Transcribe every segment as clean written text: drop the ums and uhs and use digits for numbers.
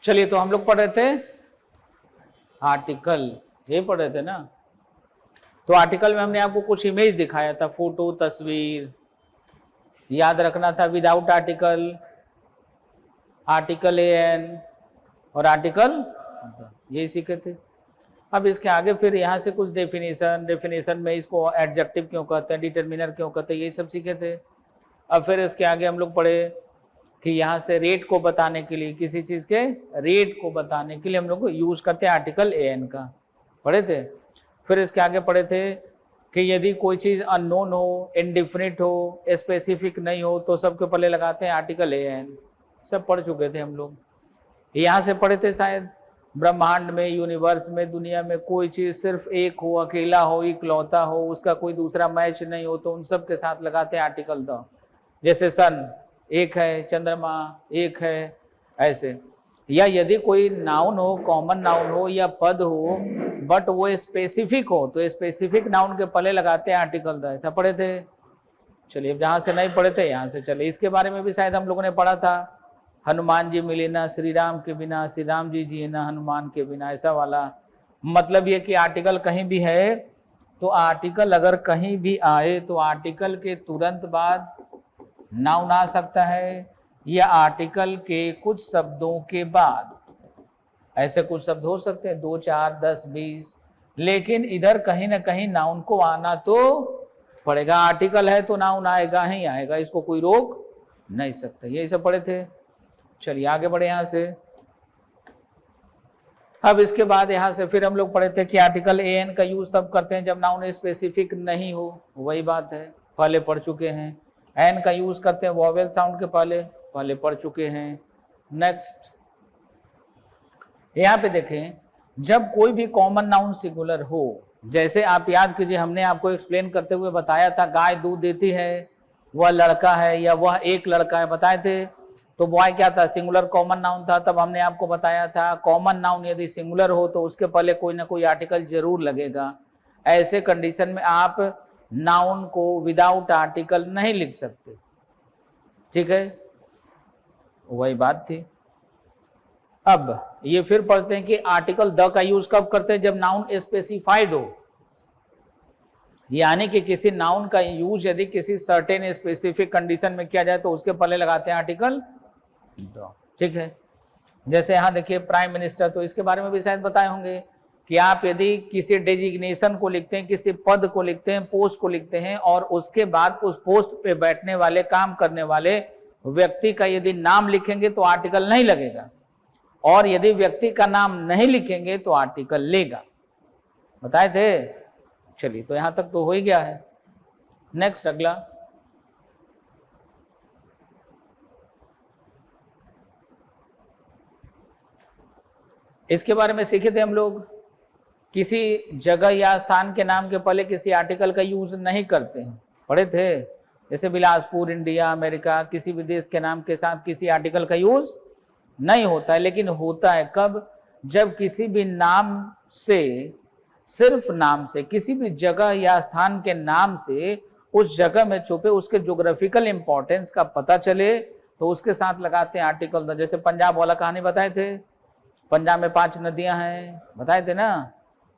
चलिए, तो हम लोग पढ़ रहे थे आर्टिकल, ये पढ़ रहे थे ना। तो आर्टिकल में हमने आपको कुछ इमेज दिखाया था, फोटो, तस्वीर, याद रखना था विदाउट आर्टिकल, आर्टिकल एन और आर्टिकल, ये सीखे थे। अब इसके आगे फिर यहाँ से कुछ डेफिनेशन में इसको एडजेक्टिव क्यों कहते हैं, डिटर्मिनर क्यों कहते हैं, ये सब सीखे थे। अब फिर इसके आगे हम लोग पढ़े कि यहाँ से रेट को बताने के लिए, किसी चीज़ के रेट को बताने के लिए हम लोग यूज़ करते हैं आर्टिकल एन का, पढ़े थे। फिर इसके आगे पढ़े थे कि यदि कोई चीज़ अननोन हो, इनडिफिनिट हो, स्पेसिफिक नहीं हो, तो सबके पहले लगाते हैं आर्टिकल एन। सब पढ़ चुके थे हम लोग। यहाँ से पढ़े थे शायद ब्रह्मांड में, यूनिवर्स में, दुनिया में कोई चीज़ सिर्फ एक हो, अकेला हो, इकलौता हो, उसका कोई दूसरा मैच नहीं हो, तो उन सब के साथ लगाते हैं आर्टिकल द। जैसे सन एक है, चंद्रमा एक है, ऐसे। या यदि कोई नाउन हो, कॉमन नाउन हो या पद हो, बट वो स्पेसिफिक हो, तो स्पेसिफिक नाउन के पहले लगाते हैं आर्टिकल द। ऐसा पढ़े थे। चलिए, जहाँ से नहीं पढ़े थे यहाँ से चले। इसके बारे में भी शायद हम लोगों ने पढ़ा था, हनुमान जी मिले ना श्री राम के बिना, श्री राम जी जिए ना हनुमान के बिना, ऐसा वाला। मतलब ये कि आर्टिकल कहीं भी है तो आर्टिकल अगर कहीं भी आए तो आर्टिकल के तुरंत बाद नाउन आ सकता है, या आर्टिकल के कुछ शब्दों के बाद। ऐसे कुछ शब्द हो सकते हैं 2, 4, 10, 20, लेकिन इधर कहीं ना कहीं नाउन को आना तो पड़ेगा। आर्टिकल है तो नाउन आएगा ही आएगा, इसको कोई रोक नहीं सकता। यही सब पढ़े थे। चलिए आगे बढ़े यहाँ से। अब इसके बाद यहाँ से फिर हम लोग पढ़े थे कि आर्टिकल एन का यूज तब करते हैं जब नाउन स्पेसिफिक नहीं हो। वही बात है, पहले पढ़ चुके हैं। एन का यूज करते हैं वॉवेल साउंड के पहले पढ़ चुके हैं। नेक्स्ट यहाँ पे देखें, जब कोई भी कॉमन नाउन सिंगुलर हो, जैसे आप याद कीजिए, हमने आपको एक्सप्लेन करते हुए बताया था गाय दूध देती है, वह लड़का है या वह एक लड़का है, बताए थे। तो बॉय क्या था, सिंगुलर कॉमन नाउन था। तब हमने आपको बताया था कॉमन नाउन यदि सिंगुलर हो तो उसके पहले कोई ना कोई आर्टिकल जरूर लगेगा। ऐसे कंडीशन में आप नाउन को विदाउट आर्टिकल नहीं लिख सकते, ठीक है, वही बात थी। अब ये फिर पढ़ते हैं कि आर्टिकल द का यूज कब करते हैं, जब नाउन स्पेसिफाइड हो, यानी कि किसी नाउन का यूज यदि किसी सर्टेन स्पेसिफिक कंडीशन में किया जाए तो उसके पहले लगाते हैं आर्टिकल द, ठीक है। जैसे यहाँ देखिए प्राइम मिनिस्टर, तो इसके बारे में भी शायद बताए होंगे कि आप यदि किसी डेजिग्नेशन को लिखते हैं, किसी पद को लिखते हैं, पोस्ट को लिखते हैं, और उसके बाद उस पोस्ट पे बैठने वाले, काम करने वाले व्यक्ति का यदि नाम लिखेंगे तो आर्टिकल नहीं लगेगा, और यदि व्यक्ति का नाम नहीं लिखेंगे तो आर्टिकल लेगा। बताए थे। चलिए, तो यहां तक तो हो ही गया है। नेक्स्ट अगला, इसके बारे में सीखे थे हम लोग, किसी जगह या स्थान के नाम के पहले किसी आर्टिकल का यूज नहीं करते हैं, पढ़े थे। जैसे बिलासपुर, इंडिया, अमेरिका, किसी भी देश के नाम के साथ किसी आर्टिकल का यूज नहीं होता है, लेकिन होता है कब, जब किसी भी नाम से, सिर्फ नाम से, किसी भी जगह या स्थान के नाम से उस जगह में छुपे उसके ज्योग्राफिकल इंपॉर्टेंस का पता चले तो उसके साथ लगाते हैं आर्टिकल द। जैसे पंजाब वाला कहानी बताए थे, पंजाब में 5 नदियां हैं, बताए थे ना।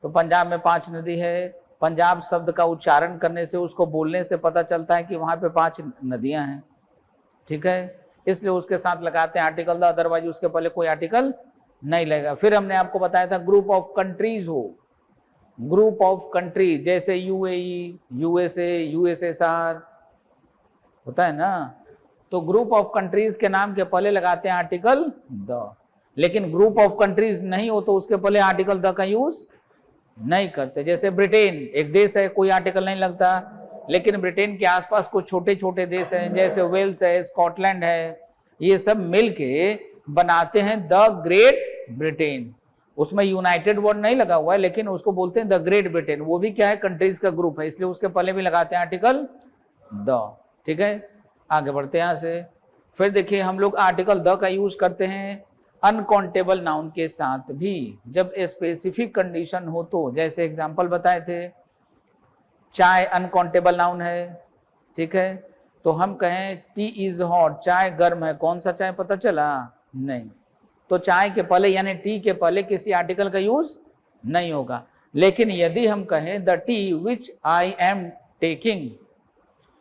तो पंजाब में 5 नदी है, पंजाब शब्द का उच्चारण करने से, उसको बोलने से पता चलता है कि वहां पे 5 नदियां हैं, ठीक है, इसलिए उसके साथ लगाते हैं आर्टिकल द, अदरवाइज उसके पहले कोई आर्टिकल नहीं लगेगा। फिर हमने आपको बताया था ग्रुप ऑफ कंट्रीज हो, ग्रुप ऑफ कंट्री, जैसे यूएई, यूएसए, यूएसएसआर, होता है ना। तो ग्रुप ऑफ कंट्रीज के नाम के पहले लगाते हैं आर्टिकल द, लेकिन ग्रुप ऑफ कंट्रीज नहीं हो तो उसके पहले आर्टिकल द का यूज नहीं करते। जैसे ब्रिटेन एक देश है, कोई आर्टिकल नहीं लगता, लेकिन ब्रिटेन के आसपास कुछ छोटे छोटे देश हैं, जैसे वेल्स है, स्कॉटलैंड है, ये सब मिलके बनाते हैं द ग्रेट ब्रिटेन। उसमें यूनाइटेड वर्ड नहीं लगा हुआ है, लेकिन उसको बोलते हैं द ग्रेट ब्रिटेन। वो भी क्या है, कंट्रीज का ग्रुप है, इसलिए उसके पहले भी लगाते हैं आर्टिकल द, ठीक है। आगे बढ़ते हैं यहाँ से। फिर देखिए, हम लोग आर्टिकल द का यूज करते हैं अनकाउंटेबल नाउन के साथ भी, जब स्पेसिफिक कंडीशन हो तो। जैसे एग्जांपल बताए थे, चाय अनकाउंटेबल नाउन है, ठीक है। तो हम कहें टी इज हॉट, चाय गर्म है, कौन सा चाय पता चला नहीं, तो चाय के पहले यानी टी के पहले किसी आर्टिकल का यूज नहीं होगा। लेकिन यदि हम कहें the T which I am taking,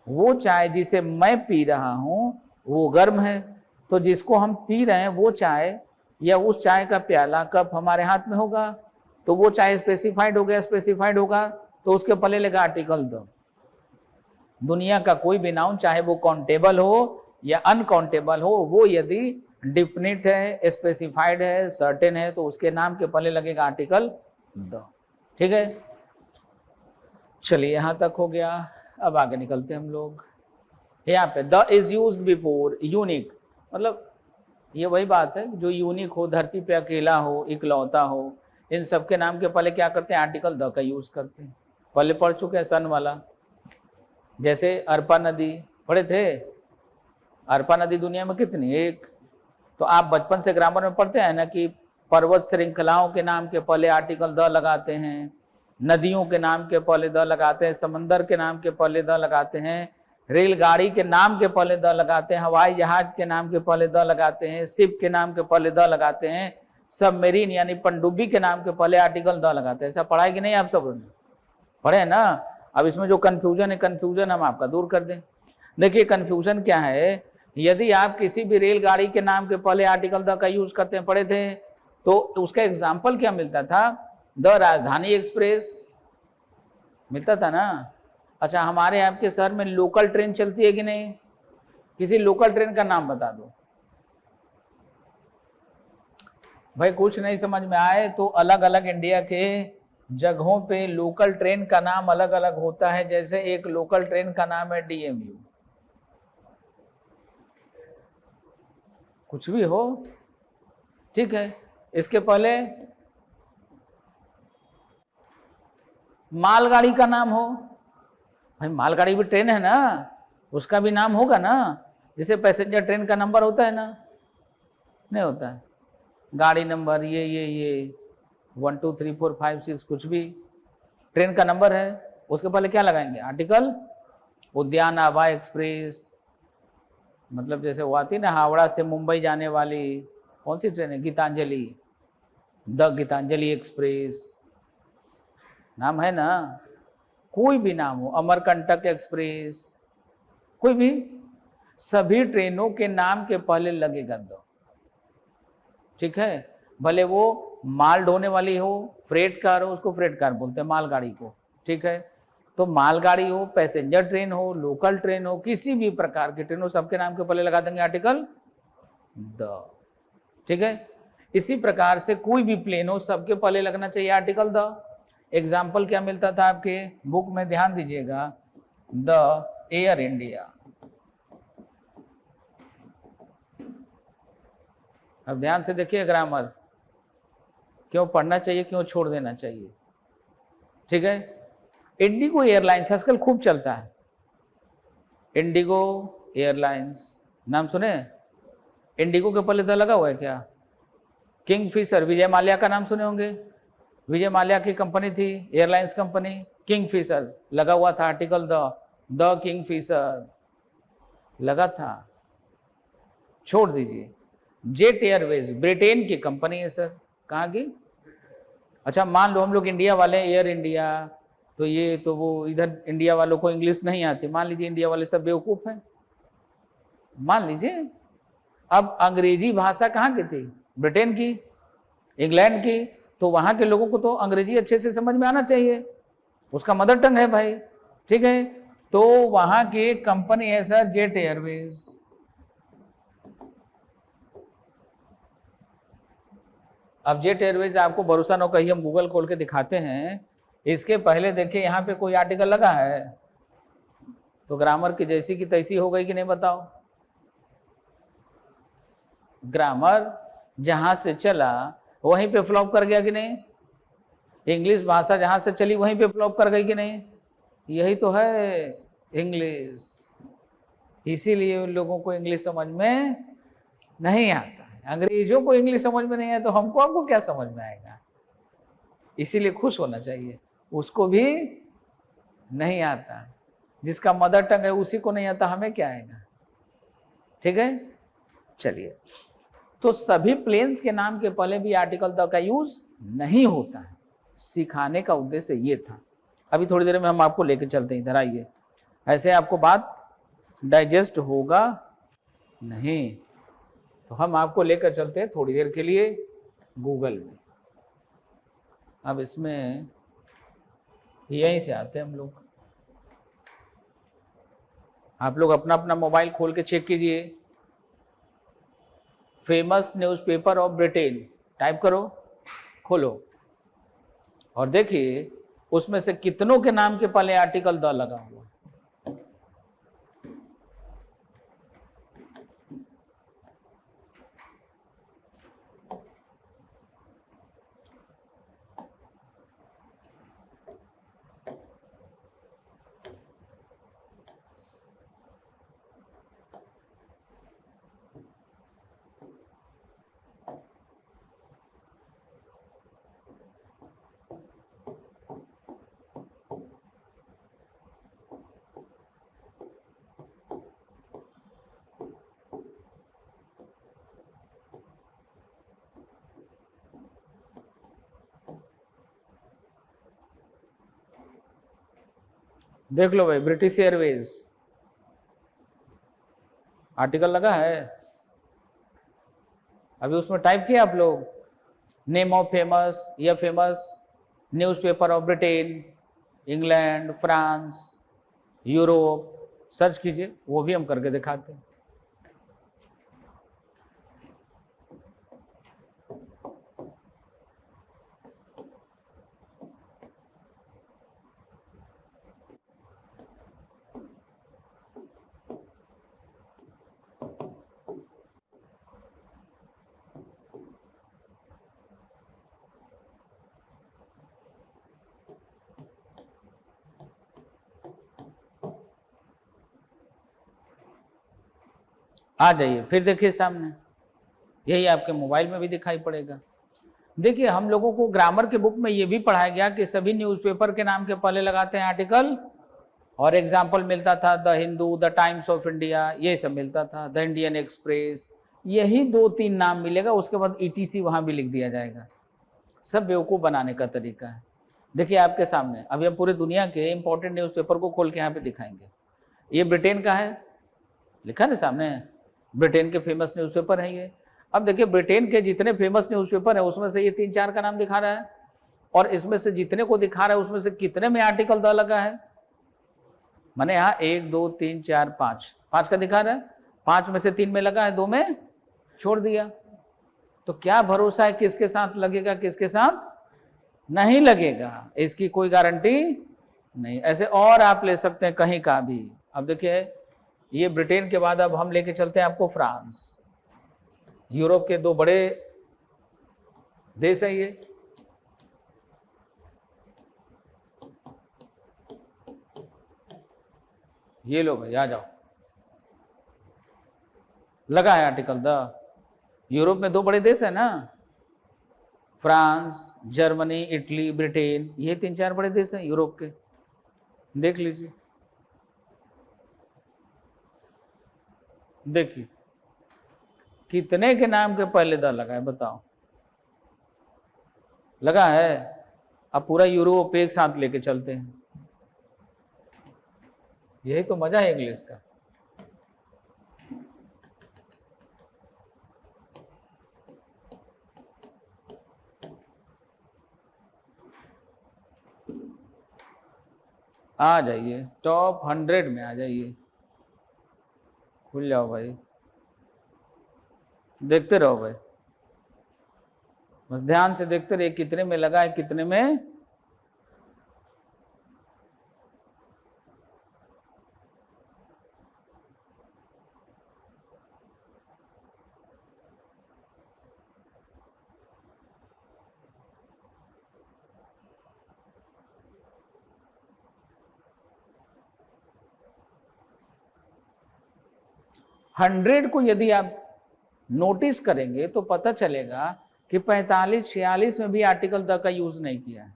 वो चाय जिसे मैं पी रहा हूं वो गर्म है, तो जिसको हम पी रहे हैं वो चाय या उस चाय का प्याला कप हमारे हाथ में होगा, तो वो चाय स्पेसिफाइड हो गया। स्पेसिफाइड होगा तो उसके पहले लगा आर्टिकल द। दुनिया का कोई भी नाउन चाहे वो काउंटेबल हो या अनकाउंटेबल हो, वो यदि डिफिनिट है, स्पेसिफाइड है, सर्टेन है, तो उसके नाम के पहले लगेगा आर्टिकल द। ठीक है, चलिए यहाँ तक हो गया। अब आगे निकलते हैं हम लोग। यहाँ पे the is used before unique, मतलब ये वही बात है जो यूनिक हो, धरती पे अकेला हो, इकलौता हो, इन सब के नाम के पहले क्या करते हैं, आर्टिकल द का यूज करते हैं। पहले पढ़ चुके हैं सन वाला, जैसे अरपा नदी पढ़े थे। अरपा नदी दुनिया में कितनी, एक। तो आप बचपन से ग्रामर में पढ़ते हैं ना कि पर्वत श्रृंखलाओं के नाम के पहले आर्टिकल द लगाते हैं, नदियों के नाम के पहले द लगाते हैं, समंदर के नाम के पहले द लगाते हैं, रेलगाड़ी के नाम के पहले द लगाते हैं, हवाई जहाज के नाम के पहले द लगाते हैं, शिप के नाम के पहले द लगाते हैं, सबमरीन यानी पनडुब्बी के नाम के पहले आर्टिकल द लगाते हैं। ऐसा पढ़ा है कि नहीं आप सब पढ़े ना। अब इसमें जो कन्फ्यूजन है, कन्फ्यूजन हम आपका दूर कर दें। देखिए कन्फ्यूजन क्या है, यदि आप किसी भी रेलगाड़ी के नाम के पहले आर्टिकल द का यूज करते हैं, पढ़े थे, तो उसका एग्जाम्पल क्या मिलता था, द राजधानी एक्सप्रेस मिलता था ना। अच्छा, हमारे आपके शहर में लोकल ट्रेन चलती है कि नहीं, किसी लोकल ट्रेन का नाम बता दो भाई। कुछ नहीं समझ में आए तो अलग अलग इंडिया के जगहों पे लोकल ट्रेन का नाम अलग अलग होता है। जैसे एक लोकल ट्रेन का नाम है DMU, कुछ भी हो, ठीक है। इसके पहले मालगाड़ी का नाम हो, भाई मालगाड़ी भी ट्रेन है ना, उसका भी नाम होगा ना, जैसे पैसेंजर ट्रेन का नंबर होता है ना, नहीं होता है, गाड़ी नंबर ये 1 2 3 4 5 6 कुछ भी ट्रेन का नंबर है, उसके पहले क्या लगाएंगे, आर्टिकल। उद्यान आभा एक्सप्रेस, मतलब जैसे वो आती ना हावड़ा से मुंबई जाने वाली कौन सी ट्रेन है, गीतांजलि, द गीतांजलि एक्सप्रेस नाम है ना। कोई भी नाम हो, अमरकंटक एक्सप्रेस, कोई भी, सभी ट्रेनों के नाम के पहले लगेगा द। ठीक है, भले वो माल ढोने वाली हो, फ्रेट कार हो, उसको फ्रेट कार बोलते हैं मालगाड़ी को। ठीक है, तो मालगाड़ी हो, पैसेंजर ट्रेन हो, लोकल ट्रेन हो, किसी भी प्रकार की ट्रेन हो, सबके नाम के पहले लगा देंगे आर्टिकल द। ठीक है, इसी प्रकार से कोई भी प्लेन हो, सबके पहले लगना चाहिए आर्टिकल द। एग्जाम्पल क्या मिलता था आपके बुक में, ध्यान दीजिएगा, द एयर इंडिया। अब ध्यान से देखिए ग्रामर, क्यों पढ़ना चाहिए, क्यों छोड़ देना चाहिए। ठीक है, इंडिगो एयरलाइंस आजकल खूब चलता है, इंडिगो एयरलाइंस नाम सुने, इंडिगो के पहले द लगा हुआ है क्या। किंगफिशर, विजय माल्या का नाम सुने होंगे, विजय माल्या की कंपनी थी, एयरलाइंस कंपनी, किंगफिशर लगा हुआ था आर्टिकल द किंगफिशर लगा था, छोड़ दीजिए। जेट एयरवेज ब्रिटेन की कंपनी है सर, कहाँ की। अच्छा, मान लो हम लोग इंडिया वाले एयर इंडिया, तो ये तो वो इधर इंडिया वालों को इंग्लिश नहीं आती, मान लीजिए इंडिया वाले सब बेवकूफ़ हैं, मान लीजिए। अब अंग्रेजी भाषा कहाँ की थी, ब्रिटेन की, इंग्लैंड की, तो वहाँ के लोगों को तो अंग्रेजी अच्छे से समझ में आना चाहिए, उसका मदर टंग है भाई। ठीक है, तो वहाँ की कंपनी है सर जेट एयरवेज। अब जेट एयरवेज आपको भरोसा न कहिए, हम गूगल खोल के दिखाते हैं। इसके पहले देखिए यहाँ पे कोई आर्टिकल लगा है, तो ग्रामर की जैसी की तैसी हो गई कि नहीं बताओ। ग्रामर जहाँ से चला वहीं पे फ्लॉप कर गया कि नहीं, इंग्लिश भाषा जहाँ से चली वहीं पे फ्लॉप कर गई कि नहीं, यही तो है इंग्लिश। इसीलिए उन लोगों को इंग्लिश समझ में नहीं आता है, अंग्रेजों को इंग्लिश समझ में नहीं आया तो हमको आपको क्या समझ में आएगा। इसीलिए खुश होना चाहिए, उसको भी नहीं आता, जिसका मदर टंग है उसी को नहीं आता, हमें क्या आएगा। ठीक है, चलिए, तो सभी प्लेन्स के नाम के पहले भी आर्टिकल द का यूज नहीं होता है। सिखाने का उद्देश्य ये था। अभी थोड़ी देर में हम आपको लेके चलते हैं, इधर आइए। ऐसे आपको बात डाइजेस्ट होगा नहीं, तो हम आपको लेकर चलते हैं थोड़ी देर के लिए गूगल में। अब इसमें यहीं से आते हैं हम लोग। आप लोग अपना अपना मोबाइल खोल के चेक कीजिए। Famous newspaper of Britain type करो, खोलो और देखिए उसमें से कितनों के नाम के पहले आर्टिकल द लगा हुआ। देख लो भाई, ब्रिटिश एयरवेज आर्टिकल लगा है। अभी उसमें टाइप किया आप लोग नेम ऑफ फेमस या famous newspaper of Britain, England, France, Europe, search कीजिए, वो भी हम करके दिखाते हैं। आ जाइए, फिर देखिए सामने, यही आपके मोबाइल में भी दिखाई पड़ेगा। देखिए हम लोगों को ग्रामर के बुक में ये भी पढ़ाया गया कि सभी न्यूज़पेपर के नाम के पहले लगाते हैं आर्टिकल, और एग्जाम्पल मिलता था the Hindu, the times of India, ये सब मिलता था, द इंडियन एक्सप्रेस, यही 2-3 नाम मिलेगा, उसके बाद ETC वहाँ भी लिख दिया जाएगा। सब बेवकूफ़ बनाने का तरीका है। देखिए आपके सामने अभी हम पूरे दुनिया के इंपॉर्टेंट न्यूज़पेपर को खोल के यहाँ पे दिखाएंगे। ये ब्रिटेन का है, लिखा ना सामने, ब्रिटेन के फेमस न्यूज़पेपर है ये। अब देखिए ब्रिटेन के जितने फेमस न्यूज़पेपर हैं उसमें से ये 3-4 का नाम दिखा रहा है, और इसमें से जितने को दिखा रहा है उसमें से कितने में आर्टिकल द लगा है। मैंने यहाँ 1 2 3 4 5 का दिखा रहा है, 5 में से 3 में लगा है, 2 में छोड़ दिया। तो क्या भरोसा है किसके साथ लगेगा किसके साथ नहीं लगेगा, इसकी कोई गारंटी नहीं। ऐसे और आप ले सकते हैं कहीं का भी। अब देखिए ये ब्रिटेन के बाद अब हम लेके चलते हैं आपको फ्रांस। यूरोप के 2 बड़े देश हैं ये लो भाई, आ जाओ, लगा है आर्टिकल द। यूरोप में 2 बड़े देश है ना, फ्रांस, जर्मनी, इटली, ब्रिटेन, ये 3-4 बड़े देश हैं यूरोप के, देख लीजिए। देखिए कितने के नाम के पहले द लगा है बताओ, लगा है। अब पूरा यूरोप एक साथ लेके चलते हैं, यही तो मजा है इंग्लिश का। आ जाइए टॉप 100 में आ जाइए, खुल जाओ भाई, देखते रहो भाई, बस ध्यान से देखते रहिए कितने में लगा है कितने में। हंड्रेड को यदि आप नोटिस करेंगे तो पता चलेगा कि 45-46 में भी आर्टिकल द का यूज नहीं किया है,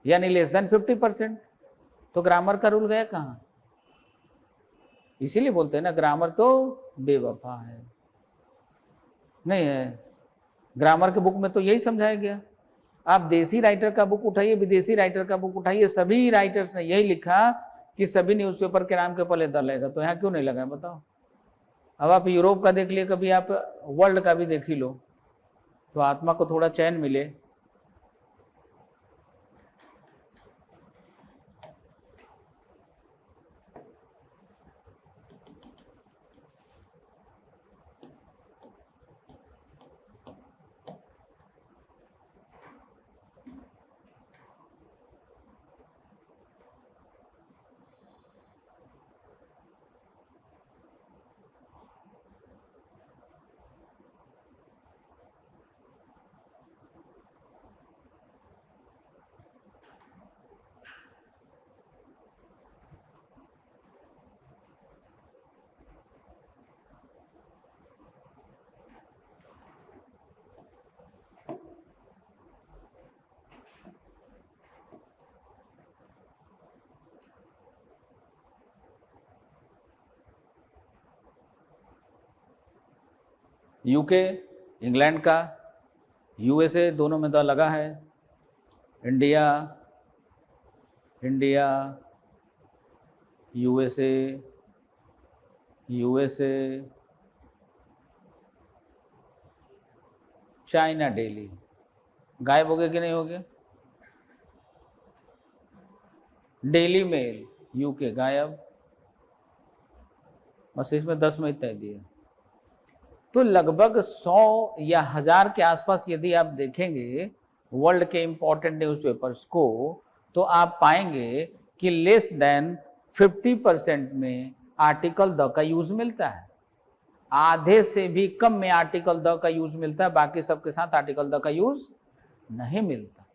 यानी लेस देन 50%। तो ग्रामर का रूल गया कहाँ? इसीलिए बोलते हैं ना ग्रामर तो बेवफा है। नहीं है, ग्रामर के बुक में तो यही समझाया गया। आप देसी राइटर का बुक उठाइए, विदेशी राइटर का बुक उठाइए, सभी राइटर्स ने यही लिखा कि सभी न्यूज़पेपर के नाम के पहले द लगेगा। तो यहाँ क्यों नहीं लगा बताओ? अब आप यूरोप का देख लिए, कभी आप वर्ल्ड का भी देख ही लो, तो आत्मा को थोड़ा चैन मिले। यूके, इंग्लैंड का, यूएसए, दोनों में द लगा है। India, India, USA, USA, China, daily. गायब हो गए कि नहीं हो गए? डेली मेल, यूके गायब। बस इसमें 10 में तय दिए। तो लगभग 100 या 1000 के आसपास यदि आप देखेंगे वर्ल्ड के इंपॉर्टेंट न्यूज़पेपर्स को, तो आप पाएंगे कि लेस देन 50% में आर्टिकल द का यूज मिलता है। आधे से भी कम में आर्टिकल द का यूज मिलता है, बाकी सबके साथ आर्टिकल द का यूज नहीं मिलता।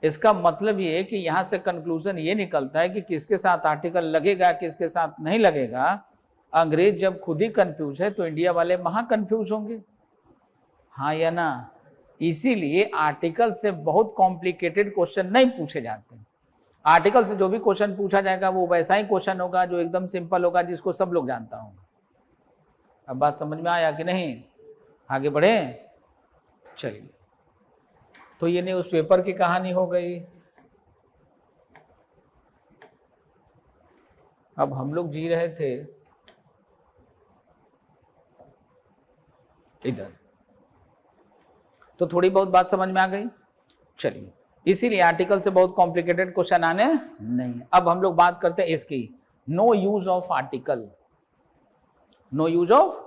इसका मतलब ये है कि यहां से कंक्लूजन ये निकलता है कि किसके साथ आर्टिकल लगेगा, किसके साथ नहीं लगेगा। अंग्रेज जब खुद ही कंफ्यूज है तो इंडिया वाले महा कंफ्यूज होंगे, हाँ या ना? इसीलिए आर्टिकल से बहुत कॉम्प्लिकेटेड क्वेश्चन नहीं पूछे जाते। आर्टिकल से जो भी क्वेश्चन पूछा जाएगा वो वैसा ही क्वेश्चन होगा जो एकदम सिंपल होगा, जिसको सब लोग जानता होगा। अब बात समझ में आया कि नहीं? आगे बढ़े, चलिए। तो ये न्यूज़पेपर की कहानी हो गई। अब हम लोग जी रहे थे इधर, तो थोड़ी बहुत बात समझ में आ गई। चलिए, इसीलिए आर्टिकल से बहुत कॉम्प्लिकेटेड क्वेश्चन आने नहीं। अब हम लोग बात करते हैं इसकी, no use of article. No use of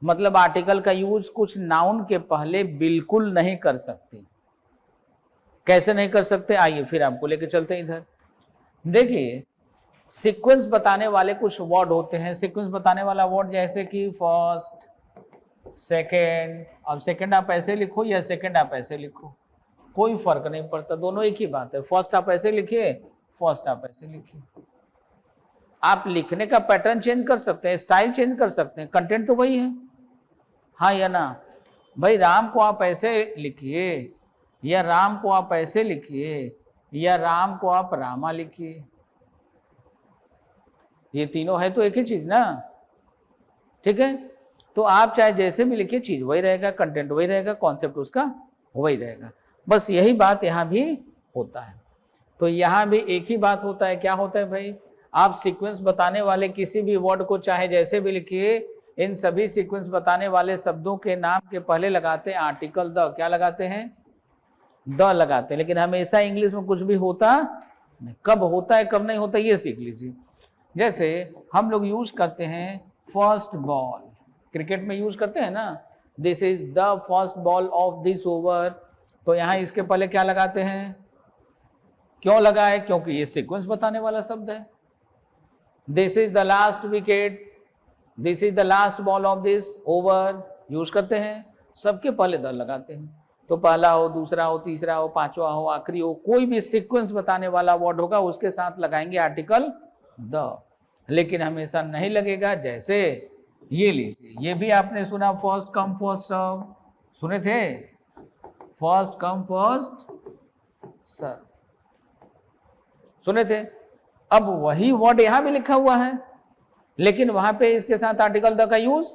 मतलब आर्टिकल का यूज कुछ नाउन के पहले बिल्कुल नहीं कर सकते। कैसे नहीं कर सकते? आइए फिर आपको लेके चलते हैं इधर। देखिए, सीक्वेंस बताने वाले कुछ वर्ड होते हैं। सीक्वेंस बताने वाला वर्ड जैसे कि फर्स्ट, सेकेंड। अब सेकेंड आप ऐसे लिखो या सेकेंड आप ऐसे लिखो, कोई फर्क नहीं पड़ता, दोनों एक ही बात है। फर्स्ट आप ऐसे लिखिए, फर्स्ट आप ऐसे लिखिए। आप लिखने का पैटर्न चेंज कर सकते हैं, स्टाइल चेंज कर सकते हैं, कंटेंट तो वही है, हाँ या ना? भाई राम को आप ऐसे लिखिए, या राम को आप ऐसे लिखिए, या राम को आप रामा लिखिए, ये तीनों है तो एक ही चीज ना, ठीक है? तो आप चाहे जैसे भी लिखिए, चीज वही रहेगा, कंटेंट वही रहेगा, कॉन्सेप्ट उसका वही रहेगा। बस यही बात यहाँ भी होता है। तो यहाँ भी एक ही बात होता है। क्या होता है भाई? आप सीक्वेंस बताने वाले किसी भी वर्ड को चाहे जैसे भी लिखिए, इन सभी सीक्वेंस बताने वाले शब्दों के नाम के पहले लगाते हैं आर्टिकल द। क्या लगाते हैं? द लगाते हैं। लेकिन हमेशा इंग्लिश में कुछ भी होता नहीं, कब होता है कब नहीं होता ये सीख लीजिए। जैसे हम लोग यूज करते हैं फर्स्ट बॉल, क्रिकेट में यूज करते हैं ना, this is the first ball of this over. तो यहाँ इसके पहले क्या लगाते हैं? क्यों लगा है? क्योंकि ये सीक्वेंस बताने वाला शब्द है। This is the last wicket, this is the last ball of this over, use करते हैं, सबके पहले द लगाते हैं। तो पहला हो, दूसरा हो, तीसरा हो, पांचवा हो, आखिरी हो, कोई भी सीक्वेंस बताने वाला वर्ड होगा उसके साथ लगाएंगे आर्टिकल द। लेकिन हमेशा नहीं लगेगा। जैसे ये लीजिए, ये भी आपने सुना, फर्स्ट कम फर्स्ट सर्व, सुने थे? फर्स्ट कम फर्स्ट सर्व सुने थे। अब वही वर्ड यहां भी लिखा हुआ है, लेकिन वहां पे इसके साथ आर्टिकल द का यूज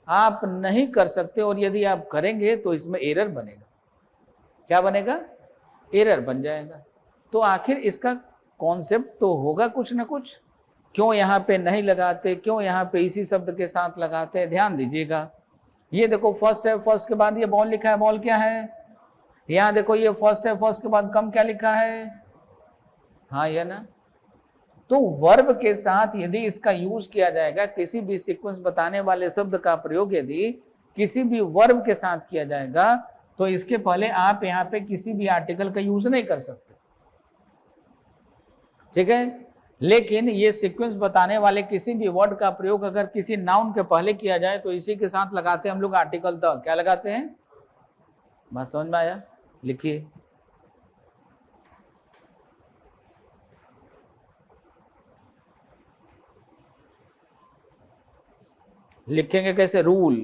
आप नहीं कर सकते, और यदि आप करेंगे तो इसमें एरर बनेगा। क्या बनेगा? एरर बन जाएगा। तो आखिर इसका कॉन्सेप्ट तो होगा कुछ ना कुछ। क्यों यहाँ पे नहीं लगाते, क्यों यहाँ पे इसी शब्द के साथ लगाते हैं? ध्यान दीजिएगा। ये देखो फर्स्ट है, फर्स्ट के बाद ये बॉल लिखा है, बॉल क्या है? यहाँ देखो ये फर्स्ट है, फर्स्ट के बाद कम क्या लिखा है? हाँ ये ना। तो वर्ब के साथ यदि इसका यूज किया जाएगा, किसी भी सीक्वेंस बताने वाले शब्द का प्रयोग यदि किसी भी वर्ब के साथ किया जाएगा, तो इसके पहले आप यहाँ पे किसी भी आर्टिकल का यूज नहीं कर सकते, ठीक है। लेकिन ये सीक्वेंस बताने वाले किसी भी वर्ड का प्रयोग अगर किसी नाउन के पहले किया जाए तो इसी के साथ लगाते हैं हम लोग आर्टिकल द। क्या लगाते हैं? बात समझ में आया? लिखिए। लिखेंगे कैसे? Rule.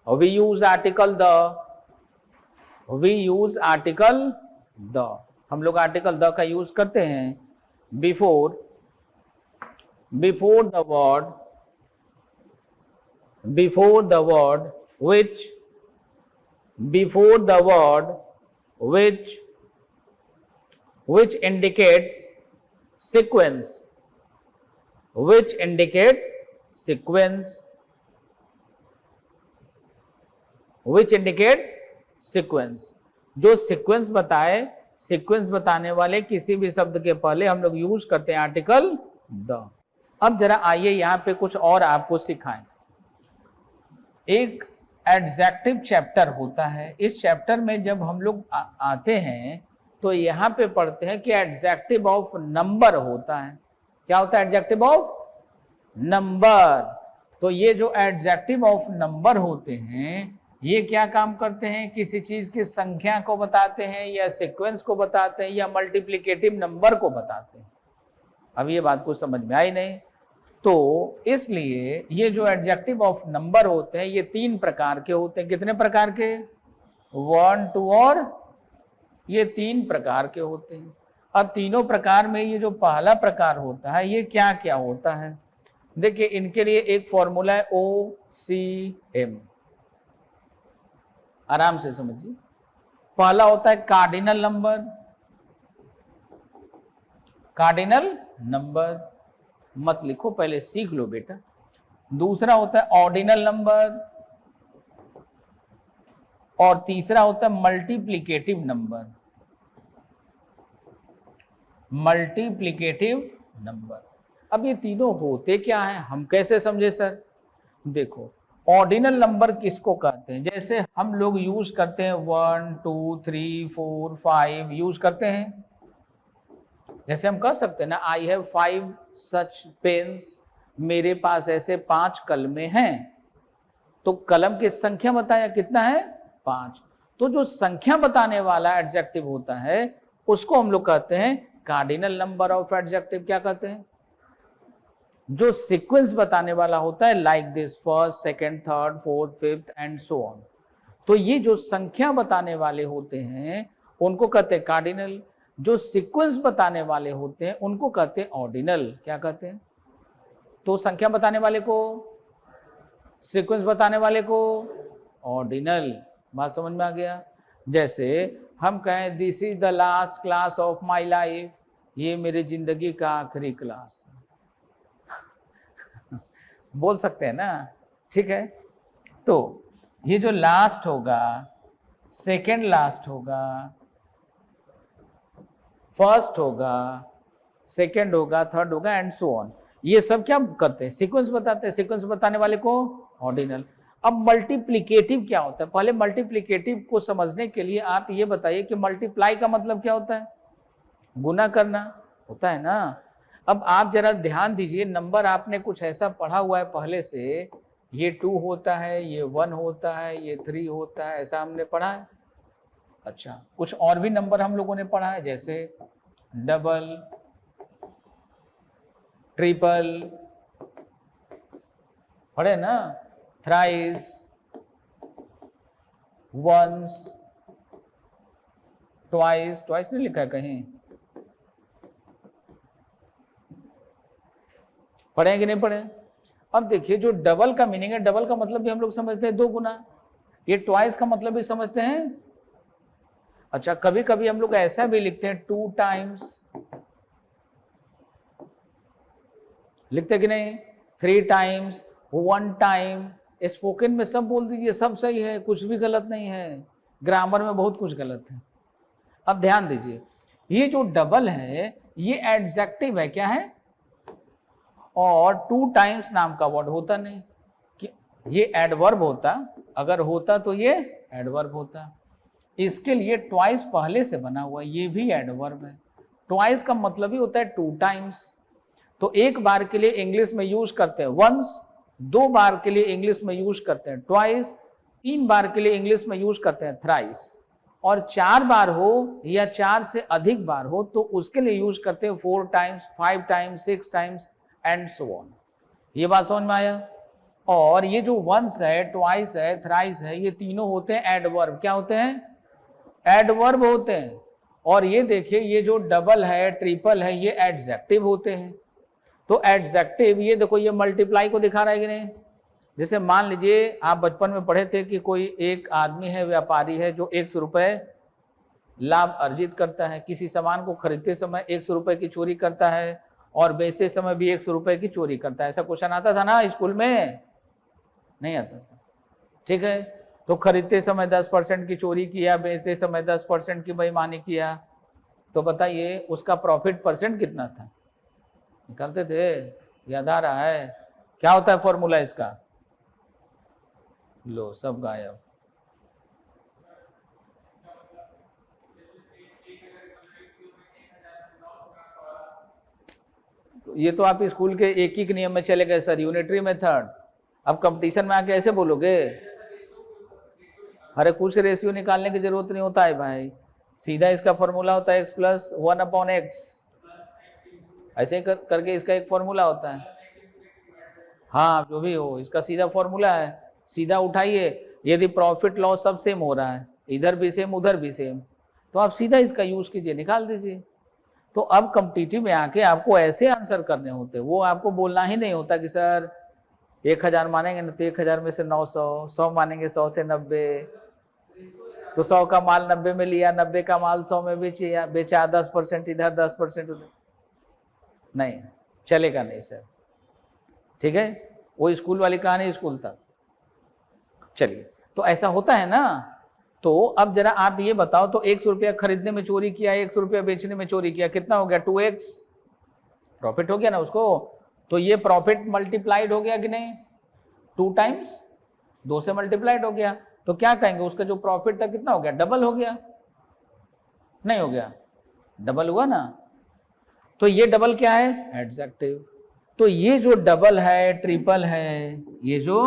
We use article the, we use article the. हम लोग आर्टिकल द का यूज करते हैं before the word, before the word which, before the word which indicates sequence, which indicates sequence, which indicates sequence, जो sequence बताए, sequence बताने वाले किसी भी शब्द के पहले हम लोग यूज करते हैं आर्टिकल द। अब जरा आइए यहाँ पे कुछ और आपको सिखाएं। एक एडजेक्टिव चैप्टर होता है। इस चैप्टर में जब हम लोग आते हैं तो यहाँ पे पढ़ते हैं कि एडजेक्टिव ऑफ नंबर होता है। क्या होता है? Adjective of number. तो ये जो एडजेक्टिव ऑफ नंबर होते हैं ये क्या काम करते हैं? किसी चीज की संख्या को बताते हैं, या सीक्वेंस को बताते हैं, या मल्टीप्लिकेटिव नंबर को बताते हैं। अब ये बात को समझ में आई नहीं? तो इसलिए ये जो एडजेक्टिव ऑफ नंबर होते हैं ये 3 प्रकार के होते हैं। कितने प्रकार के? 1, 2 और ये 3 प्रकार के होते हैं। अब तीनों प्रकार में ये जो पहला प्रकार होता है ये क्या क्या होता है? देखिए इनके लिए एक फॉर्मूला है OCM। आराम से समझिए। पहला होता है कार्डिनल नंबर, कार्डिनल नंबर मत लिखो, पहले सीख लो बेटा। दूसरा होता है ऑर्डिनल नंबर, और तीसरा होता है मल्टीप्लिकेटिव नंबर, मल्टीप्लिकेटिव नंबर। अब ये तीनों होते क्या है, हम कैसे समझे सर? देखो ऑर्डिनल नंबर किसको कहते हैं? जैसे हम लोग यूज करते हैं 1, 2, 3, 4, 5 यूज करते हैं। जैसे हम कह सकते हैं ना, आई हैव 5 सच पेन्स, मेरे पास ऐसे 5 कलमें हैं। तो कलम की संख्या बताया कितना है? 5। तो जो संख्या बताने वाला एडजेक्टिव होता है उसको हम लोग कहते हैं कार्डिनल नंबर ऑफ एडजेक्टिव। क्या कहते हैं? जो सीक्वेंस बताने वाला होता है like this, first, second, third, fourth, fifth and so on. तो ये जो संख्या बताने वाले होते हैं उनको कहते हैं कार्डिनल। जो सीक्वेंस बताने वाले होते हैं उनको कहते हैं ऑर्डिनल। क्या कहते हैं? तो संख्या बताने वाले को, सीक्वेंस बताने वाले को ऑर्डिनल। बात समझ में आ गया? जैसे हम कहें this is the last class of my life, ये मेरी जिंदगी का आखिरी क्लास बोल सकते हैं ना, ठीक है। तो ये जो लास्ट होगा, सेकेंड लास्ट होगा, फर्स्ट होगा, सेकेंड होगा, थर्ड होगा एंड सो ऑन, ये सब क्या करते हैं? सीक्वेंस बताते हैं। सीक्वेंस बताने वाले को ऑर्डिनल। अब मल्टीप्लिकेटिव क्या होता है? पहले मल्टीप्लिकेटिव को समझने के लिए आप ये बताइए कि मल्टीप्लाई का मतलब क्या होता है? गुना करना होता है ना। अब आप जरा ध्यान दीजिए, नंबर आपने कुछ ऐसा पढ़ा हुआ है पहले से, ये 2 होता है, ये 1 होता है, ये 3 होता है, ऐसा हमने पढ़ा है। अच्छा, कुछ और भी नंबर हम लोगों ने पढ़ा है, जैसे डबल, ट्रिपल पढ़े ना, थ्राइस, वंस, ट्वाइस। ट्वाइस नहीं लिखा है कहीं? पढ़े कि नहीं पढ़े? अब देखिए जो डबल का मीनिंग है, डबल का मतलब भी हम लोग समझते हैं 2 गुना, ये ट्वाइस का मतलब भी समझते हैं। अच्छा, कभी कभी हम लोग ऐसा भी लिखते हैं 2 टाइम्स, लिखते कि नहीं, 3 टाइम्स, 1 टाइम। स्पोकन में सब बोल दीजिए, सब सही है, कुछ भी गलत नहीं है, ग्रामर में बहुत कुछ गलत है। अब ध्यान दीजिए, ये जो डबल है ये एडजेक्टिव है, क्या है, और 2 टाइम्स नाम का वर्ड होता नहीं, कि ये एडवर्ब होता, अगर होता तो ये एडवर्ब होता। इसके लिए ट्वाइस पहले से बना हुआ, ये भी एडवर्ब है। ट्वाइस का मतलब ही होता है 2 टाइम्स। तो एक बार के लिए इंग्लिश में यूज करते हैं वंस, 2 बार के लिए इंग्लिश में यूज करते हैं ट्वाइस, 3 बार के लिए इंग्लिश में यूज करते हैं थ्राइस, और 4 बार हो या 4 से अधिक बार हो तो उसके लिए यूज करते हैं 4 times, 5 times, 6 times and so on. ये बात समझ में आया। और ये जो वंस है, ट्वाइस है, थ्राइस है, ये तीनों होते हैं एडवर्ब। क्या होते हैं, एडवर्ब होते हैं। और ये देखिए, ये जो डबल है, ट्रिपल है, ये एडजेक्टिव होते हैं। तो एडजेक्टिव, ये देखो ये मल्टीप्लाई को दिखा रहा है कि नहीं। जैसे मान लीजिए आप बचपन में पढ़े थे कि कोई एक आदमी है, व्यापारी है, जो 100 रुपये लाभ अर्जित करता है, किसी सामान को खरीदते समय 100 रुपये की चोरी करता है और बेचते समय भी 100 रुपये की चोरी करता है। ऐसा क्वेश्चन आता था ना स्कूल में, नहीं आता था, ठीक है। तो खरीदते समय 10% की चोरी किया, बेचते समय 10% की बेईमानी किया, तो बताइए उसका प्रॉफिट परसेंट कितना था, निकालते थे, याद आ रहा है, क्या होता है फॉर्मूला इसका, लो सब गायब। ये तो आप स्कूल के एक ही नियम में चले गए सर, यूनिटरी मेथड। अब कंपटीशन में आके ऐसे बोलोगे, अरे कुछ रेशियो निकालने की जरूरत नहीं होता है भाई, सीधा इसका फॉर्मूला होता है x + 1/x, ऐसे करके इसका एक फॉर्मूला होता है। हाँ जो भी हो, इसका सीधा फॉर्मूला है, सीधा उठाइए। यदि प्रॉफिट लॉस सब सेम हो रहा है, इधर भी सेम उधर भी सेम, तो आप सीधा इसका यूज कीजिए, निकाल दीजिए। तो अब कॉम्पिटिटिव में आके आपको ऐसे आंसर करने होते, वो आपको बोलना ही नहीं होता कि सर 1000 मानेंगे ना तो 1000 में से 900, 100 मानेंगे 100 से 90, तो 100 का माल 90 में लिया, 90 का माल 100 में बेचा, 10% इधर 10% उधर, नहीं चलेगा नहीं सर, ठीक है। वो स्कूल वाली कहानी स्कूल तक। चलिए, तो ऐसा होता है ना। तो अब जरा आप ये बताओ, तो 100 रुपया खरीदने में चोरी किया, 100 रुपया बेचने में चोरी किया, कितना हो गया, 2x प्रॉफिट हो गया ना उसको। तो ये प्रॉफिट मल्टीप्लाइड हो गया कि नहीं, 2 टाइम्स, 2 से मल्टीप्लाइड हो गया। तो क्या कहेंगे, उसका जो प्रॉफिट था कितना हो गया, डबल हो गया, नहीं हो गया, डबल हुआ ना। तो ये डबल क्या है, एडजेक्टिव। तो ये जो डबल है, ट्रिपल है, ये जो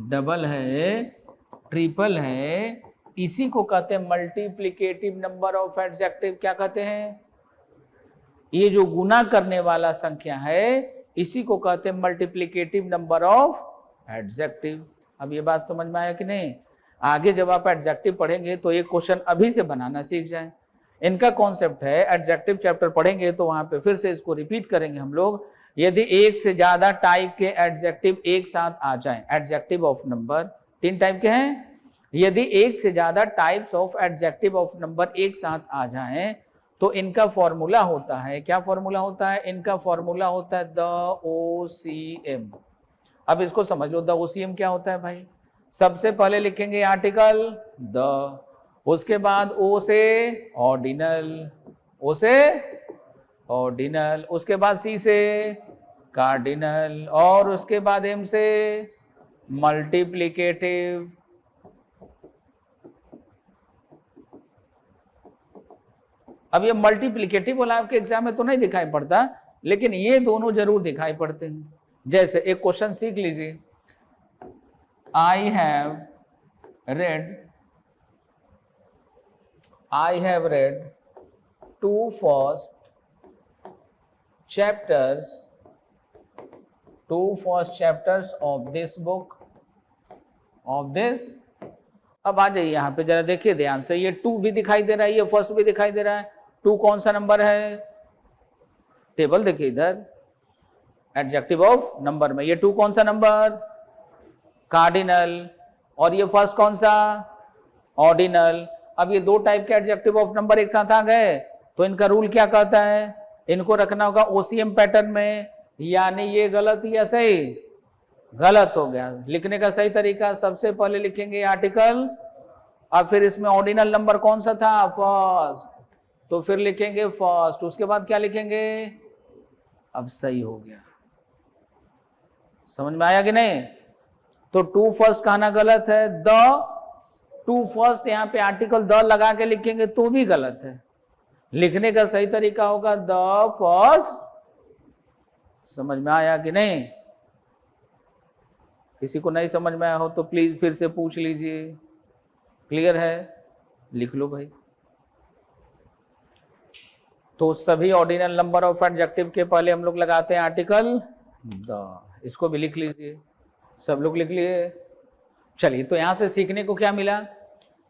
डबल है, ट्रिपल है, इसी को कहते हैं मल्टीप्लिकेटिव नंबर ऑफ एडजेक्टिव। क्या कहते हैं, ये जो गुना करने वाला संख्या है, इसी को कहते हैं मल्टीप्लिकेटिव नंबर ऑफ एडजेक्टिव। अब ये बात समझ में आया कि नहीं। आगे जब आप एडजेक्टिव पढ़ेंगे तो एक क्वेश्चन अभी से बनाना सीख जाएं। इनका कॉन्सेप्ट है, एडजेक्टिव चैप्टर पढ़ेंगे तो वहां पे फिर से इसको रिपीट करेंगे हम लोग। यदि एक से ज्यादा टाइप के एडजेक्टिव एक साथ आ जाएं, एडजेक्टिव ऑफ नंबर 3 टाइप के हैं, यदि एक से ज्यादा types of adjective of number एक साथ आ जाएं तो इनका फॉर्मूला होता है, क्या फॉर्मूला होता है, इनका फॉर्मूला होता है द OCM। अब इसको समझ लो, द OCM क्या होता है भाई। सबसे पहले लिखेंगे आर्टिकल द, उसके बाद ओ से ऑर्डिनल, ओ से ऑर्डिनल, उसके बाद सी से कार्डिनल, और उसके बाद एम से मल्टीप्लिकेटिव। अब ये मल्टीप्लिकेटिव वाला आपके एग्जाम में तो नहीं दिखाई पड़ता, लेकिन ये दोनों जरूर दिखाई पड़ते हैं। जैसे एक क्वेश्चन सीख लीजिए, I have read 2 first chapters of this book, of this। अब आ जाइए यहाँ पे जरा देखिए ध्यान से, ये 2 भी दिखाई दे रहा है, ये फर्स्ट भी दिखाई दे रहा है। 2 कौन सा नंबर है, टेबल देखिए इधर, एडजेक्टिव ऑफ नंबर में। ये 2 कौन सा नंबर? कार्डिनल। और ये फर्स्ट कौन सा? ऑर्डिनल। अब ये 2 टाइप के एडजेक्टिव ऑफ नंबर एक साथ आ गए, तो इनका रूल क्या कहता है? इनको रखना होगा ओसीएम पैटर्न में, यानी ये गलत या सही? गलत हो गया। लिखने का सही तरीका, सबसे पहले लिखेंगे आर्टिकल, और फिर इसमें ऑर्डिनल नंबर कौन सा था? फर्स्ट, तो फिर लिखेंगे फर्स्ट, उसके बाद क्या लिखेंगे? अब सही हो गया। समझ में आया कि नहीं? तो टू फर्स्ट कहना गलत है, द टू फर्स्ट, यहां पे आर्टिकल द लगा के लिखेंगे तो भी गलत है। लिखने का सही तरीका होगा द फर्स्ट। समझ में आया कि नहीं? किसी को नहीं समझ में आया हो तो प्लीज फिर से पूछ लीजिए। क्लियर है? लिख लो भाई। तो सभी ऑर्डिनल नंबर ऑफ एडजेक्टिव के पहले हम लोग लगाते हैं आर्टिकल द। इसको भी लिख लीजिए। सब लोग लिख लिए? चलिए, तो यहां से सीखने को क्या मिला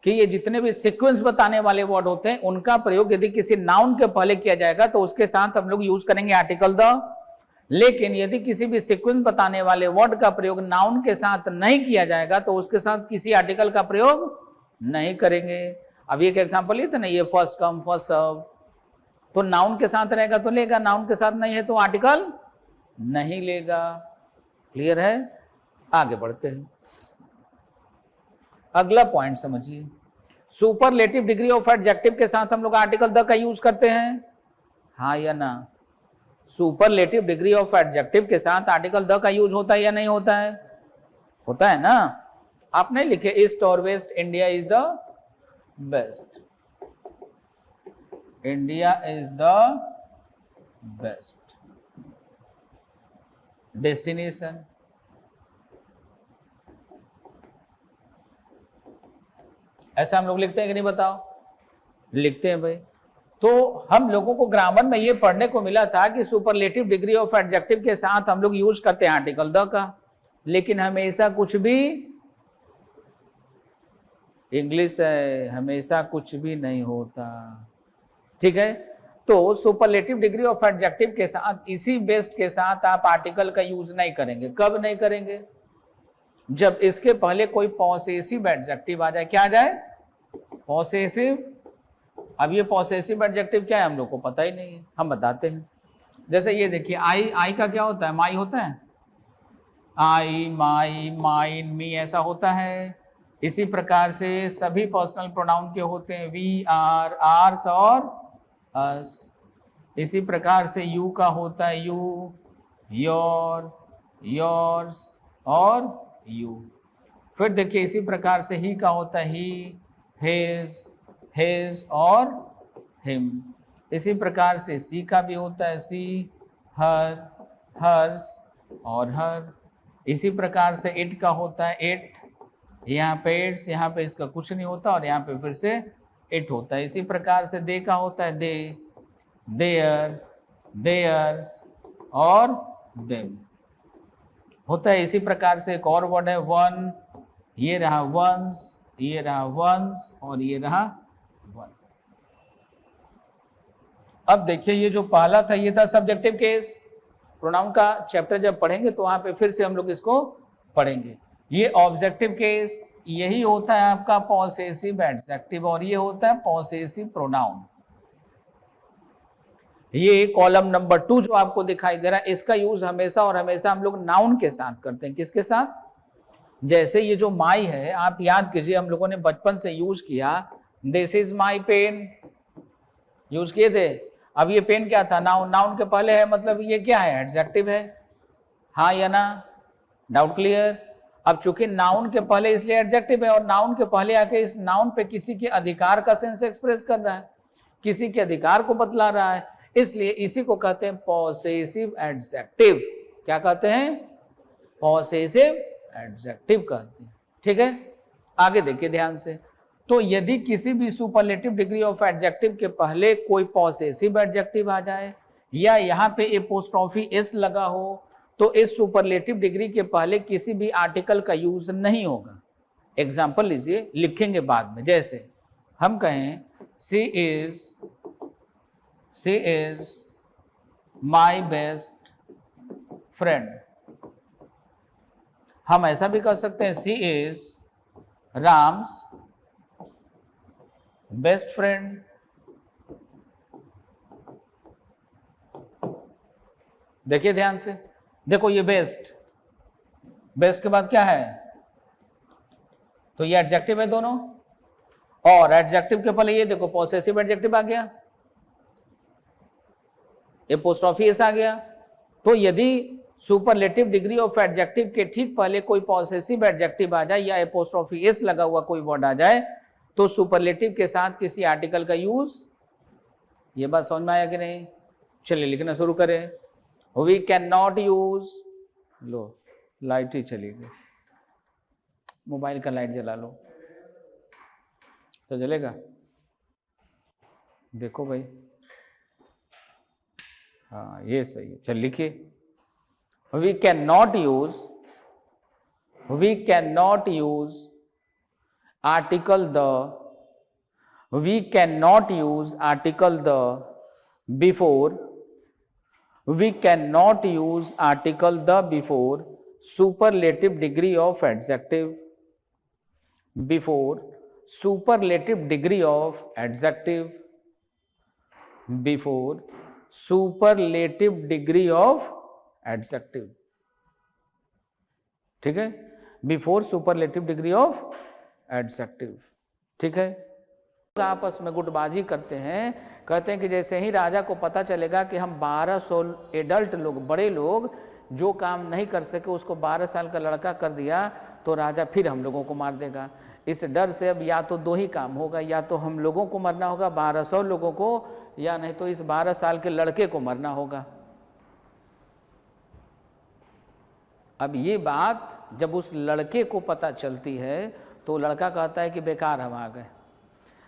कि ये जितने भी सीक्वेंस बताने वाले वर्ड होते हैं उनका प्रयोग यदि किसी नाउन के पहले किया जाएगा तो उसके साथ हम लोग यूज करेंगे आर्टिकल द। लेकिन यदि किसी भी सीक्वेंस बताने वाले वर्ड का प्रयोग नाउन के साथ नहीं किया जाएगा तो उसके साथ किसी आर्टिकल का प्रयोग नहीं करेंगे। अब एक एग्जांपल ये था ना, ये फर्स्ट कम फर्स्ट सर्व, तो नाउन के साथ रहेगा तो लेगा, नाउन के साथ नहीं है तो आर्टिकल नहीं लेगा। क्लियर है? आगे बढ़ते हैं। अगला पॉइंट समझिए, सुपरलेटिव डिग्री ऑफ एडजेक्टिव के साथ हम लोग आर्टिकल द का यूज करते हैं, हाँ या ना? सुपरलेटिव डिग्री ऑफ एडजेक्टिव के साथ आर्टिकल द का यूज होता है या नहीं होता है? होता है ना? आपने लिखे ईस्ट और west, India is the best, India is the best destination. ऐसा हम लोग लिखते हैं कि नहीं बताओ? लिखते हैं भाई। तो हम लोगों को ग्रामर में ये पढ़ने को मिला था कि सुपरलेटिव डिग्री ऑफ एडजेक्टिव के साथ हम लोग यूज करते हैं आर्टिकल द का, लेकिन हमेशा कुछ भी, इंग्लिश है, हमेशा कुछ भी नहीं होता। ठीक है? तो सुपरलेटिव डिग्री ऑफ एडजेक्टिव के साथ, इसी बेस्ट के साथ आप आर्टिकल का यूज नहीं करेंगे। कब नहीं करेंगे? जब इसके पहले कोई पॉसेसिव एडजेक्टिव आ जाए। क्या आ जाए? पॉसेसिव। अब ये पॉसेसिव एडजेक्टिव क्या है हम लोग को पता ही नहीं है, हम बताते हैं। जैसे ये देखिए, आई, आई का क्या होता है? माई होता है। आई, माई, माइन, मी ऐसा होता है। इसी प्रकार से सभी पर्सनल प्रोनाउन के होते हैं, वी, आर, आर्स और अस। इसी प्रकार से यू का होता है यू, योर, योर्स और यू। फिर देखिए इसी प्रकार से ही का होता है ही, हिज, हिज और हिम। इसी प्रकार से सी का भी होता है सी, हर, हर्स और हर। इसी प्रकार से इट का होता है इट, यहाँ पे इट्स, यहाँ पे इसका कुछ नहीं होता और यहाँ पे फिर से इट होता है। इसी प्रकार से दे का होता है दे, देयर, देयर्स और देम होता है। इसी प्रकार से एक और वर्ड है वन, ये रहा वंस, ये रहा वंस और ये रहा वन। अब देखिए ये जो पहला था ये था सब्जेक्टिव केस। प्रोनाउन का चैप्टर जब पढ़ेंगे तो वहां पे फिर से हम लोग इसको पढ़ेंगे। ये ऑब्जेक्टिव केस, यही होता है आपका पॉसेसिव एडजेक्टिव और ये होता है पॉसेसिव प्रोनाउन। ये कॉलम नंबर 2 जो आपको दिखाई दे रहा है, इसका यूज हमेशा और हमेशा हम लोग नाउन के साथ करते हैं। किसके साथ? जैसे ये जो माई है, आप याद कीजिए हम लोगों ने बचपन से यूज किया, this is my pen, use किए थे। अब ये पेन क्या था? नाउन, नाउन के पहले है, मतलब ये क्या है? एडजेक्टिव है, हाँ या ना? Doubt clear? अब चूंकि नाउन के पहले इसलिए एडजेक्टिव है और नाउन के पहले आके इस नाउन पे किसी के अधिकार का सेंस एक्सप्रेस कर रहा है, किसी के अधिकार को बतला रहा है, इसलिए इसी को कहते हैं पॉसेसिव एडजेक्टिव। क्या कहते हैं? पॉसेसिव एडजेक्टिव कहते हैं। ठीक है? आगे देखिए ध्यान से। तो यदि किसी भी सुपरलेटिव डिग्री ऑफ एडजेक्टिव के पहले कोई पॉसेसिव एडजेक्टिव आ जाए या यहाँ पे एपोस्ट्रोफी एस लगा हो तो इस सुपरलेटिव डिग्री के पहले किसी भी आर्टिकल का यूज नहीं होगा। एग्जाम्पल लीजिए, लिखेंगे बाद में। जैसे हम कहें she is my best friend. हम ऐसा भी कर सकते हैं, she is Ram's best friend. देखिए ध्यान से, देखो ये बेस्ट, बेस्ट के बाद क्या है, तो ये एडजेक्टिव है दोनों, और एडजेक्टिव के पहले ये देखो पॉसेसिव एडजेक्टिव आ गया, एपोस्ट्रोफी एस आ गया। तो यदि सुपरलेटिव डिग्री ऑफ एडजेक्टिव के ठीक पहले कोई पॉसेसिव एडजेक्टिव आ जाए या एपोस्ट्रोफी एस लगा हुआ कोई वर्ड आ जाए, तो सुपरलेटिव के साथ किसी आर्टिकल का यूज। ये बात समझ में आया कि नहीं? चलिए लिखना शुरू करें। वी कैन नॉट यूज, लो लाइट ही चली गई, मोबाइल का लाइट जला लो तो जलेगा। देखो भाई, हाँ ये सही है। चल लिखिए, we can not use, we can not use article the, we can not use article the before, we can not use article the before superlative degree of adjective, before superlative degree of adjective, before superlative degree of adjective, ठीक है, before superlative degree of adjective, ठीक है। आपस में गुटबाजी करते हैं, कहते हैं कि जैसे ही राजा को पता चलेगा कि हम 1200 एडल्ट लोग, बड़े लोग जो काम नहीं कर सके उसको 12 साल का लड़का कर दिया, तो राजा फिर हम लोगों को मार देगा। इस डर से अब या तो दो ही काम होगा, या तो हम लोगों को मरना होगा 1200 लोगों को, या नहीं तो इस 12 साल के लड़के को मरना होगा। अब ये बात जब उस लड़के को पता चलती है तो लड़का कहता है कि बेकार हम आ गए,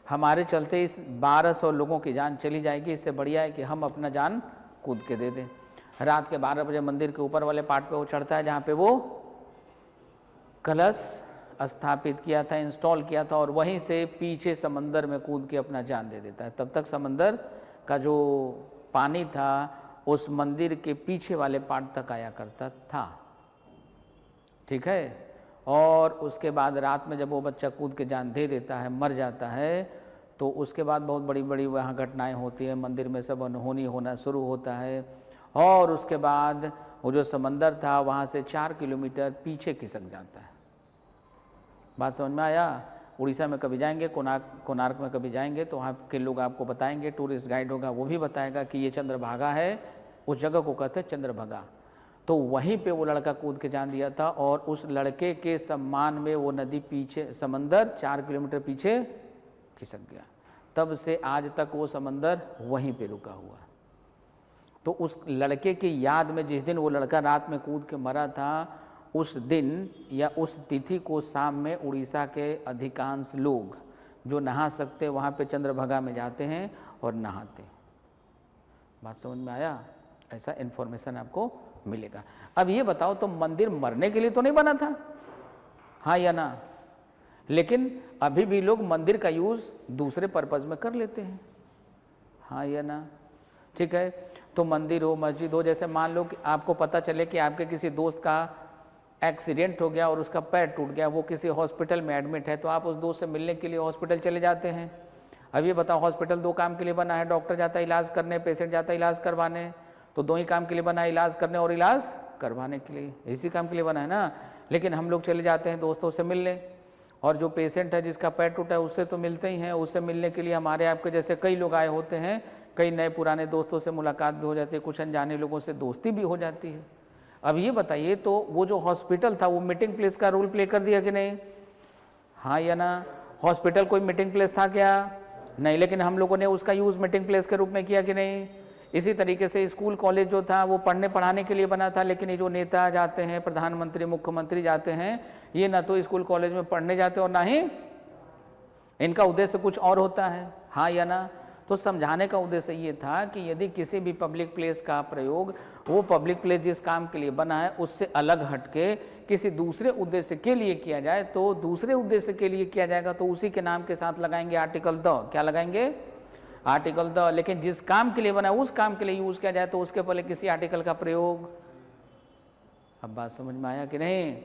हमारे चलते इस 1200 लोगों की जान चली जाएगी, इससे बढ़िया है कि हम अपना जान कूद के दे दें। रात के 12 बजे मंदिर के ऊपर वाले पार्ट पे वो चढ़ता है जहाँ पे वो कलश स्थापित किया था, इंस्टॉल किया था, और वहीं से पीछे समंदर में कूद के अपना जान दे देता है। तब तक समंदर का जो पानी था उस मंदिर के पीछे वाले पार्ट तक आया करता था, ठीक है। और उसके बाद रात में जब वो बच्चा कूद के जान दे देता है, मर जाता है, तो उसके बाद बहुत बड़ी बड़ी वहाँ घटनाएं होती हैं, मंदिर में सब अनहोनी होना शुरू होता है, और उसके बाद वो जो समंदर था वहाँ से 4 किलोमीटर पीछे खिसक जाता है। बात समझ में आया? उड़ीसा में कभी जाएंगे, कोणार्क में कभी जाएंगे तो वहाँ के लोग आपको बताएंगे, टूरिस्ट गाइड होगा वो भी बताएगा कि ये चंद्रभागा है, उस जगह को कहते हैं चंद्रभागा। तो वहीं पे वो लड़का कूद के जान दिया था, और उस लड़के के सम्मान में वो नदी पीछे, समंदर 4 किलोमीटर पीछे खिसक गया। तब से आज तक वो समंदर वहीं पे रुका हुआ। तो उस लड़के की याद में जिस दिन वो लड़का रात में कूद के मरा था, उस दिन या उस तिथि को शाम में उड़ीसा के अधिकांश लोग जो नहा सकते वहाँ पे चंद्रभागा में जाते हैं और नहाते। बात समझ में आया? ऐसा इन्फॉर्मेशन आपको मिलेगा। अब ये बताओ, तो मंदिर मरने के लिए तो नहीं बना था, हाँ या ना? लेकिन अभी भी लोग मंदिर का यूज़ दूसरे पर्पज़ में कर लेते हैं, हाँ या ना? ठीक है। तो मंदिर हो, मस्जिद हो, जैसे मान लो कि आपको पता चले कि आपके किसी दोस्त का एक्सीडेंट हो गया और उसका पैर टूट गया, वो किसी हॉस्पिटल में एडमिट है, तो आप उस दोस्त से मिलने के लिए हॉस्पिटल चले जाते हैं। अब ये बताओ, हॉस्पिटल 2 काम के लिए बना है, डॉक्टर जाता है इलाज करने, पेशेंट जाता है इलाज करवाने, तो 2 ही काम के लिए बना है, इलाज करने और इलाज करवाने के लिए, इसी काम के लिए बना है ना। लेकिन हम लोग चले जाते हैं दोस्तों से मिलने, और जो पेशेंट है जिसका पैर टूटा है उससे तो मिलते ही हैं, उससे मिलने के लिए हमारे आपके जैसे कई लोग आए होते हैं, कई नए पुराने दोस्तों से मुलाकात भी हो जाती है, कुछ अनजाने लोगों से दोस्ती भी हो जाती है। अब ये बताइए, तो वो जो हॉस्पिटल था वो मीटिंग प्लेस का रोल प्ले कर दिया कि नहीं, हाँ या ना? हॉस्पिटल कोई मीटिंग प्लेस था क्या? नहीं, लेकिन हम लोगों ने उसका यूज़ मीटिंग प्लेस के रूप में किया कि नहीं? इसी तरीके से स्कूल कॉलेज जो था वो पढ़ने पढ़ाने के लिए बना था, लेकिन ये जो नेता जाते हैं, प्रधानमंत्री मुख्यमंत्री जाते हैं, ये ना तो स्कूल कॉलेज में पढ़ने जाते और ना ही इनका उद्देश्य कुछ और होता है, हाँ या ना? तो समझाने का उद्देश्य ये था कि यदि किसी भी पब्लिक प्लेस का प्रयोग, वो पब्लिक प्लेस जिस काम के लिए बना है उससे अलग हटके किसी दूसरे उद्देश्य के लिए किया जाए, तो दूसरे उद्देश्य के लिए किया जाएगा तो उसी के नाम के साथ लगाएंगे आर्टिकल द। क्या लगाएंगे? Article the. लेकिन जिस काम के लिए बना है उस काम के लिए यूज़ किया जाए तो उसके पहले किसी आर्टिकल का प्रयोग अब बात समझ में आया कि नहीं?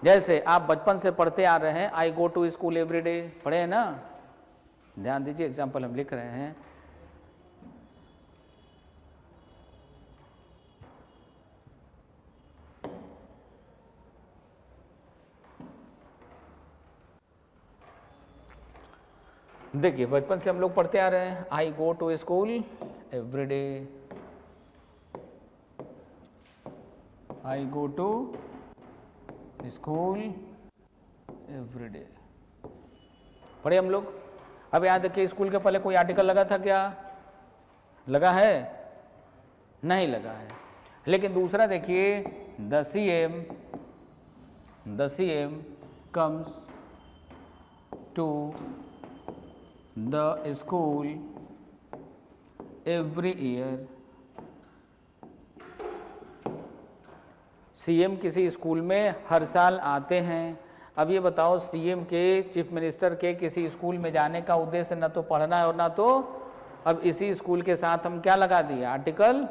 जैसे आप बचपन से पढ़ते आ रहे हैं, I go to school every day, पढ़े हैं ना? ध्यान दीजिए, एग्जाम्पल हम लिख रहे हैं। देखिए, बचपन से हम लोग पढ़ते आ रहे हैं, I go to school every day, I go to school every day, पढ़े हम लोग। अब याद रखिए, स्कूल के पहले कोई आर्टिकल लगा था क्या? लगा है? नहीं लगा है। लेकिन दूसरा देखिए, the CM comes to the school every year. CM किसी स्कूल में हर साल आते हैं। अब ये बताओ, CM के, चीफ मिनिस्टर के किसी स्कूल में जाने का उद्देश्य न तो पढ़ना है और ना तो, अब इसी स्कूल के साथ हम क्या लगा दिए? आर्टिकल।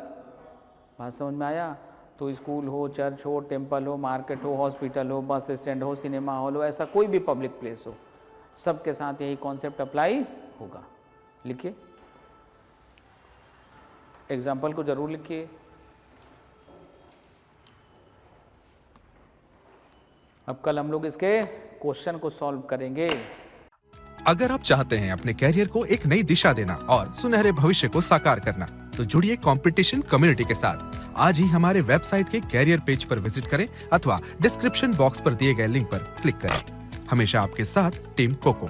बात समझ में आया? तो स्कूल हो, चर्च हो, टेम्पल हो, मार्केट हो, हॉस्पिटल हो, बस स्टैंड हो, सिनेमा हॉल हो, ऐसा कोई भी पब्लिक प्लेस हो, सबके साथ यही कॉन्सेप्ट अप्लाई होगा। लिखिए, एग्जाम्पल को जरूर लिखिए। अब कल हम लोग इसके क्वेश्चन को सॉल्व करेंगे। अगर आप चाहते हैं अपने कैरियर को एक नई दिशा देना और सुनहरे भविष्य को साकार करना, तो जुड़िए कंपटीशन कम्युनिटी के साथ। आज ही हमारे वेबसाइट के कैरियर पेज पर विजिट करें अथवा डिस्क्रिप्शन बॉक्स पर दिए गए लिंक पर क्लिक करें। हमेशा आपके साथ टीम कोको।